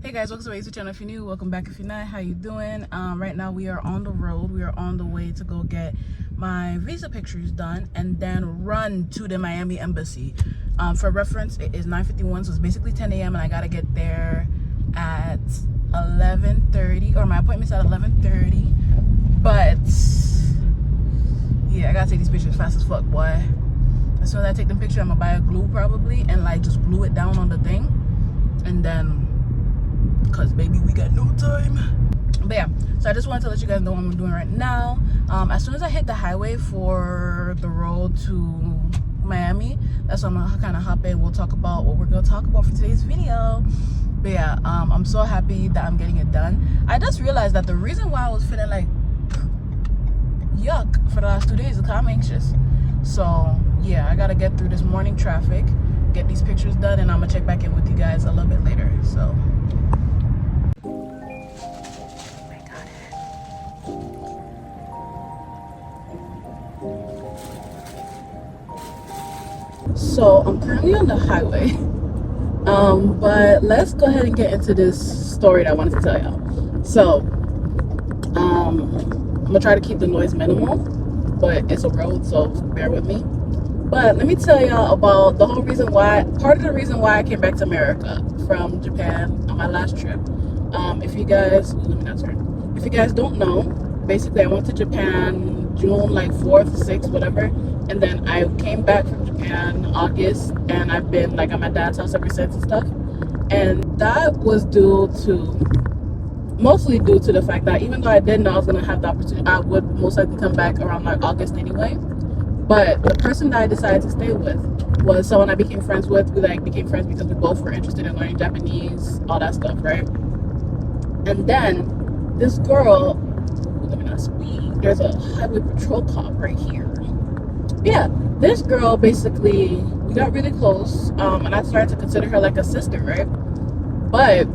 Hey guys, welcome to my YouTube channel. If you're new, welcome back. If you're not, how you doing? Right now we are on the road. We are on the way to go get my visa pictures done and then run to the Miami embassy. For reference, it is 9:51, so it's basically 10 a.m. and I gotta get there at 11:30, or my appointment's at 11:30. But yeah, I gotta take these pictures fast as fuck, boy. As soon as I take them pictures, I'm gonna buy a glue probably and like just glue it down on the thing, and then because baby we got no time. But yeah, so I just wanted to let you guys know what I'm doing right now. As soon as I hit the highway for the road to Miami, that's when I'm gonna kind of hop in. We'll talk about what we're gonna talk about for today's video. But yeah, I'm so happy that I'm getting it done. I just realized that the reason why I was feeling like yuck for the last 2 days is because I'm anxious. So yeah, I gotta get through this morning traffic, get these pictures done, and I'm gonna check back in with you guys a little bit later. So I'm currently on the highway, but let's go ahead and get into this story that I wanted to tell y'all. So I'm gonna try to keep the noise minimal, but it's a road, so bear with me. But let me tell y'all about the whole reason why, part of the reason why I came back to America from Japan on my last trip. If you guys, let me not turn. If you guys don't know, basically I went to Japan June like 4th, 6th, whatever, and then I came back from Japan August, and I've been like at my dad's house ever since and stuff. And that was mostly due to the fact that even though I didn't know I was gonna have the opportunity, I would most likely come back around like August anyway. But the person that I decided to stay with was someone I became friends with. We like became friends because we both were interested in learning Japanese, all that stuff, right? And then this girl, let me not speed, there's a highway patrol cop right here. Yeah, this girl, basically, we got really close, and I started to consider her like a sister, right? But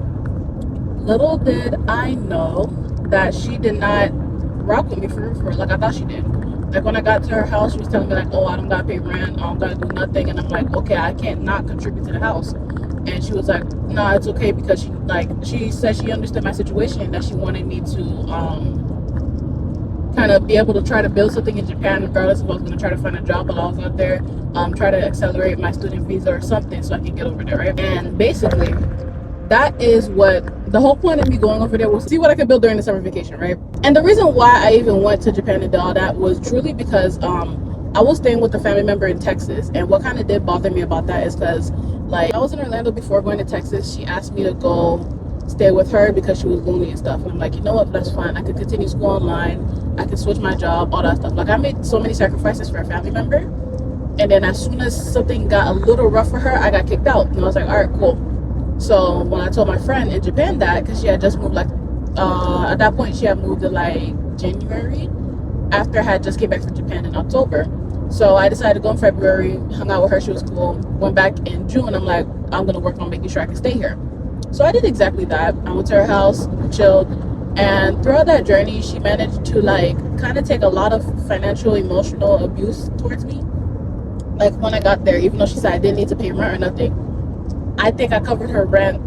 little did I know that she did not rock with me for real, like I thought she did. Like when I got to her house, she was telling me like, oh, I don't gotta pay rent, I don't gotta do nothing, and I'm like, okay, I can't not contribute to the house. And she was like, no, it's okay, because she said she understood my situation, that she wanted me to kind of be able to try to build something in Japan, regardless if I was going to try to find a job while I was out there, try to accelerate my student visa or something so I can get over there, right? And basically, that is what the whole point of me going over there was, to see what I could build during the summer vacation, right? And the reason why I even went to Japan and did all that was truly because I was staying with a family member in Texas, and what kind of did bother me about that is because, like, I was in Orlando before going to Texas. She asked me to go stay with her because she was lonely and stuff, and I'm like, you know what, that's fine. I could continue school online, I could switch my job, all that stuff. Like, I made so many sacrifices for a family member, and then as soon as something got a little rough for her, I got kicked out, and I was like, all right, cool. So when I told my friend in Japan that, because she had just moved, like at that point she had moved in like January, after I had just came back from Japan in October. So I decided to go in February, hung out with her, she was cool. Went back in June, I'm like, I'm gonna work on making sure I can stay here. So I did exactly that. I went to her house, chilled, and throughout that journey, she managed to like kind of take a lot of financial, emotional abuse towards me. Like when I got there, even though she said I didn't need to pay rent or nothing, I think I covered her rent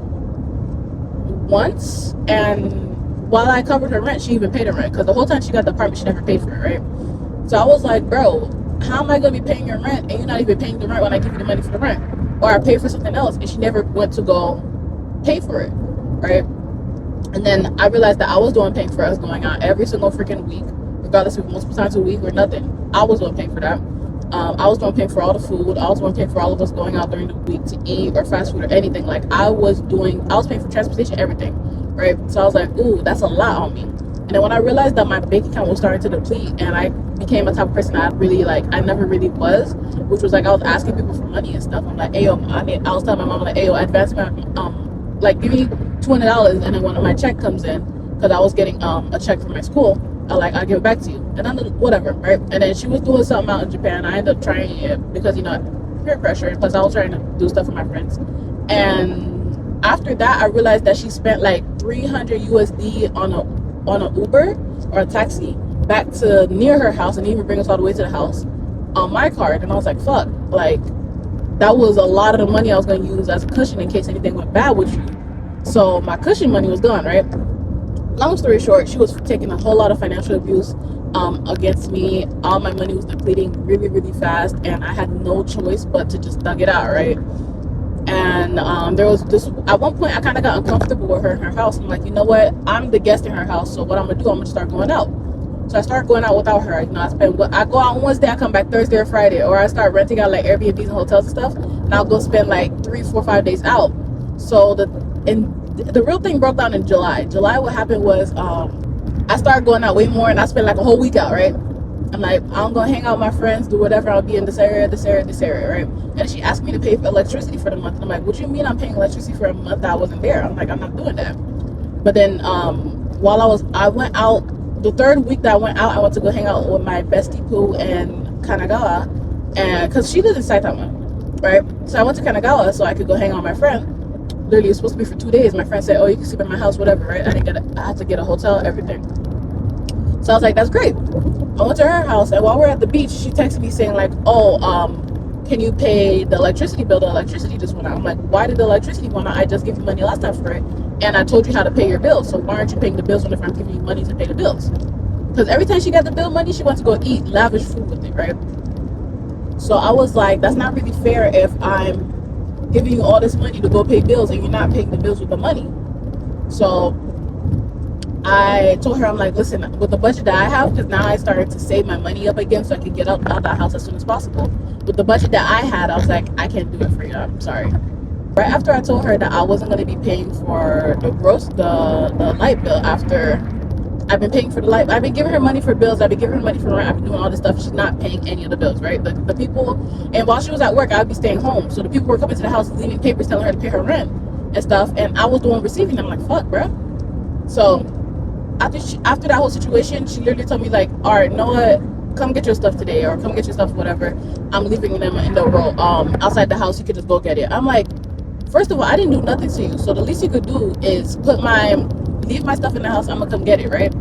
once, and while I covered her rent, she even paid her rent, because the whole time she got the apartment, she never paid for it, right? So I was like, bro, how am I gonna be paying your rent and you're not even paying the rent when I give you the money for the rent? Or I pay for something else, and she never went to go pay for it, right? And then I realized that I was the one paying for us going out every single freaking week, regardless if multiple times a week or nothing. I was the one paying for that. I was the one paying for all the food. I was the one paying for all of us going out during the week to eat or fast food or anything. Like I was paying for transportation, everything, right? So I was like, ooh, that's a lot on me. And then when I realized that my bank account was starting to deplete, and I became a type of person I never really was, which was like I was asking people for money and stuff. I'm like, ayo, I was telling my mom like, ayo, advance my like give me $200, and then when my check comes in, because I was getting a check from my school, I'll give it back to you, and then whatever, right? And then she was doing something out in Japan. I ended up trying it because, you know, peer pressure, plus I was trying to do stuff with my friends. And after that, I realized that she spent like 300 USD on a Uber or a taxi back to near her house, and even bring us all the way to the house on my card. And I was like, fuck, like that was a lot of the money I was going to use as a cushion in case anything went bad with you. So my cushion money was gone, right? Long story short, she was taking a whole lot of financial abuse against me. All my money was depleting really, really fast, and I had no choice but to just thug it out, right? And there was this, at one point I kind of got uncomfortable with her in her house. I'm like, you know what, I'm the guest in her house, so what I'm gonna do, I'm gonna start going out. So I started going out without her. You know, I go out on Wednesday, I come back Thursday or Friday, or I start renting out like Airbnbs and hotels and stuff, and I'll go spend like 3, 4, 5 days out. So the real thing broke down in July. What happened was I started going out way more, and I spent like a whole week out, right? I'm like, I'm gonna hang out with my friends, do whatever. I'll be in this area, right? And she asked me to pay for electricity for the month. And I'm like, what do you mean I'm paying electricity for a month that I wasn't there? I'm like, I'm not doing that. But then while I went out, the third week that I went out, I went to go hang out with my bestie Pooh in Kanagawa, and because she lives in Saitama, right? So I went to Kanagawa so I could go hang out with my friend. Literally, it was supposed to be for 2 days. My friend said, oh, you can sleep in my house, whatever, right? I had to get a hotel, everything. So I was like, that's great. I went to her house, and while we're at the beach, she texted me saying like, oh, can you pay the electricity bill? The electricity just went out. I'm like, why did the electricity go out? I just gave you money last time for it, and I told you how to pay your bills. So why aren't you paying the bills whenever I'm giving you money to pay the bills? Because every time she got the bill money, she wants to go eat lavish food with it, right? So I was like, that's not really fair if I'm giving you all this money to go pay bills and you're not paying the bills with the money. So I told her, I'm like, listen, with the budget that I have, because now I started to save my money up again so I could get out that house as soon as possible. With the budget that I had, I was like, I can't do it for you. I'm sorry. Right after I told her that I wasn't going to be paying for the light bill, after I've been paying for the light, I've been giving her money for bills, I've been giving her money for rent, I've been doing all this stuff. She's not paying any of the bills, right? The people, and while she was at work, I'd be staying home. So the people were coming to the house, leaving papers telling her to pay her rent and stuff, and I was the one receiving them. I'm like, fuck, bro. So after that whole situation, she literally told me like, all right, you know what, come get your stuff today, or come get your stuff, whatever. I'm leaving them in the row outside the house. You could just go get it. I'm like, first of all, I didn't do nothing to you, so the least you could do is leave my stuff in the house. I'm gonna come get it, right?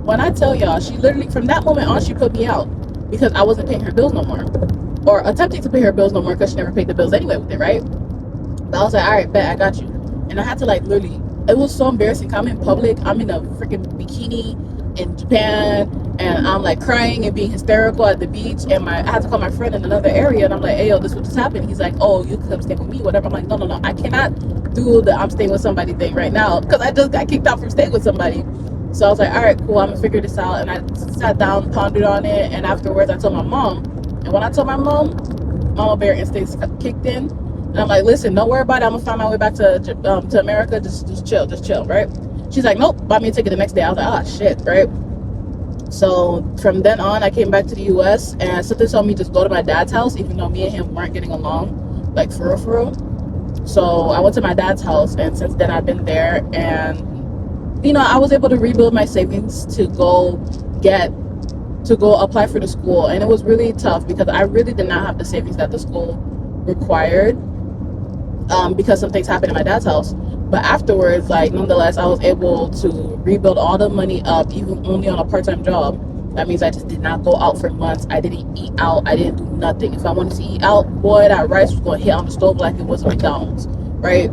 When I tell y'all, she literally, from that moment on, she put me out because I wasn't paying her bills no more, or attempting to pay her bills no more, because she never paid the bills anyway with it, right? But I was like, all right, bet, I got you. And I had to like literally, it was so embarrassing. I'm in public, I'm in a freaking bikini in Japan, and I'm like crying and being hysterical at the beach, and I had to call my friend in another area, and I'm like, hey yo, this what just happened. He's like, oh, you can come stay with me, whatever. I'm like, no, I cannot do the I'm staying with somebody thing right now, because I just got kicked out from staying with somebody. So I was like, all right, cool, I'm gonna figure this out. And I sat down, pondered on it, and afterwards I told my mom. And when I told my mom, mama bear instincts kicked in, and I'm like, listen, don't worry about it, I'm gonna find my way back to America. Just chill, right? She's like, nope, buy me a ticket the next day. I was like, ah, shit, right? So from then on, I came back to the US, and something told me just go to my dad's house, even though me and him weren't getting along, like for real. So I went to my dad's house, and since then I've been there, and you know, I was able to rebuild my savings to go apply for the school. And it was really tough because I really did not have the savings that the school required, because some things happened in my dad's house. But afterwards, like, nonetheless, I was able to rebuild all the money up, even only on a part-time job. That means I just did not go out for months. I didn't eat out. I didn't do nothing. If I wanted to eat out, boy, that rice was going to hit on the stove like it was a McDonald's, right?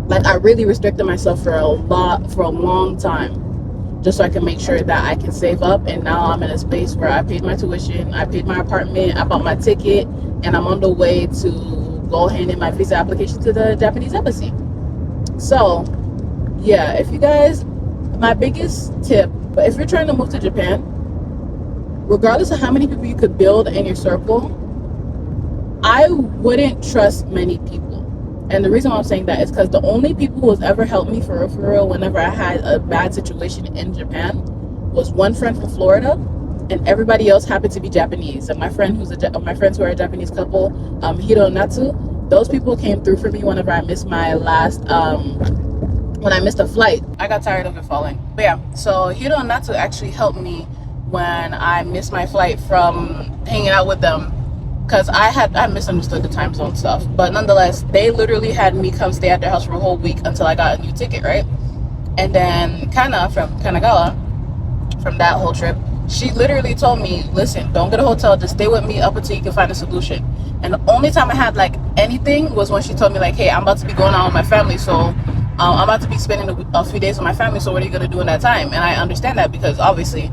Like, I really restricted myself for a long time, just so I can make sure that I can save up. And now I'm in a space where I paid my tuition, I paid my apartment, I bought my ticket, and I'm on the way to go hand in my visa application to the Japanese embassy. So yeah, if you guys, my biggest tip, but if you're trying to move to Japan, regardless of how many people you could build in your circle, I wouldn't trust many people. And the reason why I'm saying that is because the only people who has ever helped me for real whenever I had a bad situation in Japan was one friend from Florida, and everybody else happened to be Japanese. And my friends who are a Japanese couple, Hiro and Natsu, those people came through for me whenever I missed my last when I missed a flight. I got tired of it falling. But yeah, so Hiro and Natsu actually helped me when I missed my flight from hanging out with them, because I misunderstood the time zone stuff. But nonetheless, they literally had me come stay at their house for a whole week until I got a new ticket, right? And then Kana from Kanagawa, from that whole trip, she literally told me, listen, don't get a hotel, just stay with me up until you can find a solution. And the only time I had like anything was when she told me like, hey, I'm about to be going out with my family, so I'm about to be spending a few days with my family, so what are you going to do in that time? And I understand that, because obviously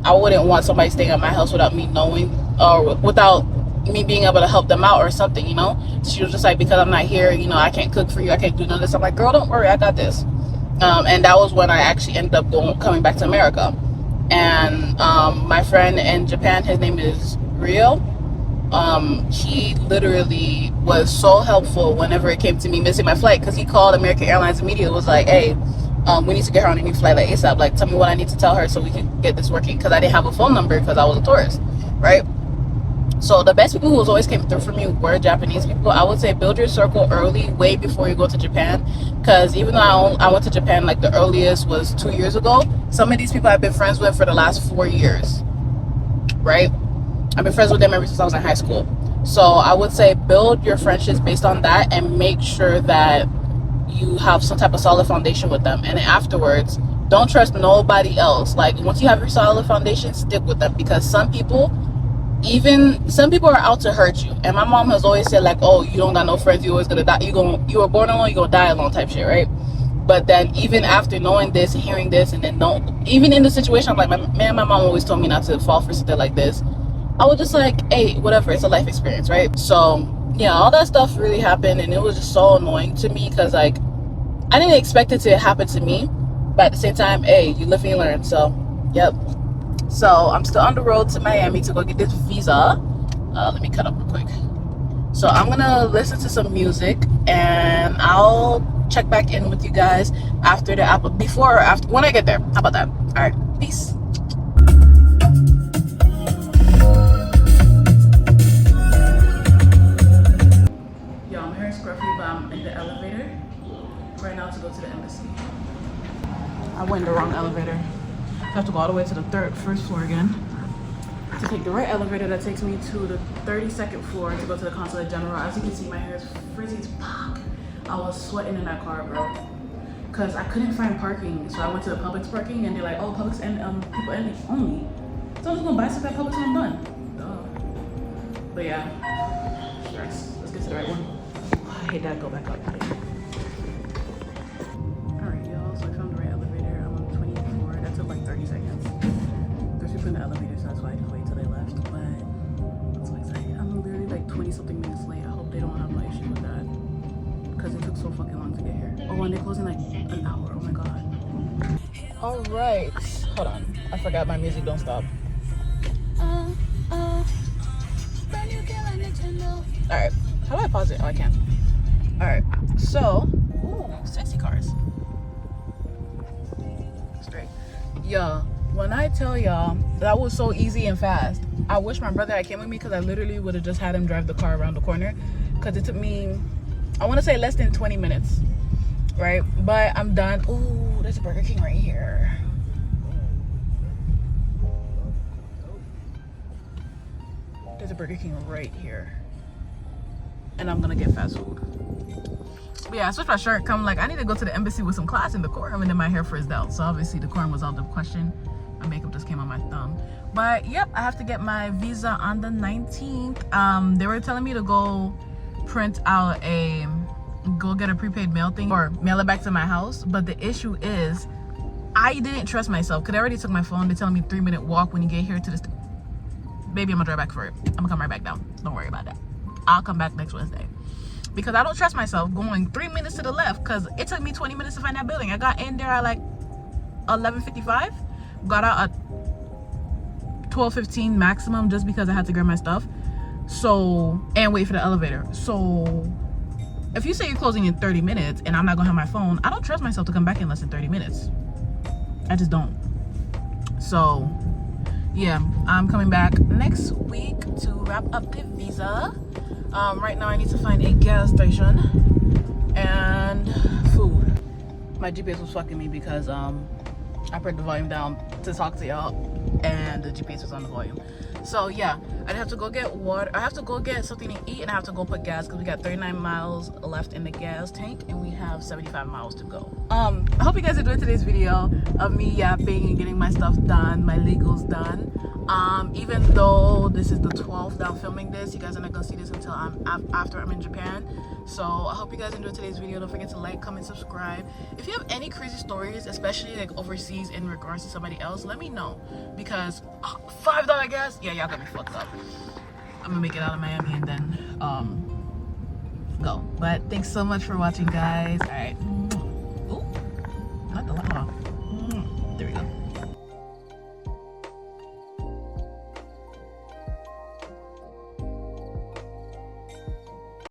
I wouldn't want somebody staying at my house without me knowing, or without me being able to help them out or something, you know. She was just like, because I'm not here, you know, I can't cook for you, I can't do none of this. I'm like, girl, don't worry, I got this. And that was when I actually ended up coming back to America. And my friend in Japan, his name is Rio. He literally was so helpful whenever it came to me missing my flight, because he called American Airlines immediately, was like, hey, we need to get her on a new flight like ASAP, like tell me what I need to tell her so we can get this working, because I didn't have a phone number because I was a tourist, right? So the best people who always came through for me were Japanese people. I would say build your circle early, way before you go to Japan, because even though I went to Japan like the earliest was 2 years ago, some of these people I've been friends with for the last 4 years, right? I've been friends with them ever since I was in high school. So I would say build your friendships based on that, and make sure that you have some type of solid foundation with them. And then afterwards, don't trust nobody else. Like, once you have your solid foundation, stick with them, because some people are out to hurt you. And my mom has always said, like, oh, you don't got no friends, you always gonna die, you were born alone, you gonna die alone type shit, right? But then even after knowing this and hearing this, and then even in the situation, I'm like, my mom always told me not to fall for something like this. I was just like, hey, whatever, it's a life experience, right? So yeah, all that stuff really happened, and it was just so annoying to me, because like, I didn't expect it to happen to me, but at the same time, hey, you live and you learn. So yep. So I'm still on the road to Miami to go get this visa. Let me cut up real quick. So I'm gonna listen to some music, and I'll check back in with you guys after before or after, when I get there. How about that? All right, peace. Yo, I'm here in Scruffy, but I'm in the elevator right now to go to the embassy. I went in the wrong elevator. I have to go all the way to the first floor again to take the right elevator that takes me to the 32nd floor to go to the consulate general. As you can see, my hair is frizzy as fuck. I was sweating in that car, bro, because I couldn't find parking. So I went to the Publix parking, and they're like, oh, Publix and people only. So I'm just gonna buy stuff at Publix when I'm done. Duh. But yeah, stress. Let's get to the right one. I hate that. Go back up. Alright, y'all. So I found the right elevator. I'm on 24. That took like 30 seconds. There's people in the elevator, so that's why I didn't wait till they left. But I'm so excited. I'm literally like 20 something minutes late. I hope they don't have no issue with that, because it took so fucking long to get here. Oh, and they closed in like an hour. Oh my god. Alright. Hold on. I forgot my music don't stop. Alright. How do I pause it? Oh, I can't. Alright. So, ooh, sexy cars. Straight. Yeah. When I tell y'all that was so easy and fast, I wish my brother had came with me, because I literally would have just had him drive the car around the corner, because it took me, I want to say, less than 20 minutes, right? But I'm done. Ooh, there's a Burger King right here. There's a Burger King right here, and I'm gonna get fast food. But yeah, I switched my shirt. Like, I need to go to the embassy with some class in decorum, and then my hair frizzed out, so obviously decorum was out of the question. My makeup just came on my thumb. But yep, I have to get my visa on the 19th. They were telling me to go get a prepaid mail thing, or mail it back to my house. But the issue is, I didn't trust myself, because I already took my phone. They're telling me 3-minute walk when you get here to the baby, I'm gonna drive back for it. I'm gonna come right back down. Don't worry about that. I'll come back next Wednesday, because I don't trust myself going 3 minutes to the left, because it took me 20 minutes to find that building. I got in there at like 11:55, got out at 12:15 maximum, just because I had to grab my stuff, so, and wait for the elevator. So if you say you're closing in 30 minutes and I'm not gonna have my phone, I don't trust myself to come back in less than 30 minutes. I just don't. So yeah, I'm coming back next week to wrap up the visa. Right now I need to find a gas station and food. My GPS was fucking me, because I put the volume down to talk to y'all, and the GPS was on the volume. So yeah, I have to go get water. I have to go get something to eat, and I have to go put gas, because we got 39 miles left in the gas tank, and we have 75 miles to go. I hope hope you guys enjoyed today's video of me yapping and getting my stuff done, my legals done. Even though this is the 12th that I'm filming this, you guys are not gonna see this until after I'm in Japan. So I hope you guys enjoyed today's video. Don't forget to like, comment, subscribe. If you have any crazy stories, especially like overseas in regards to somebody else, let me know, because $5 gas, yeah, y'all got me fucked up. I'm gonna make it out of Miami and then go. But thanks so much for watching, guys. All right. Ooh, not the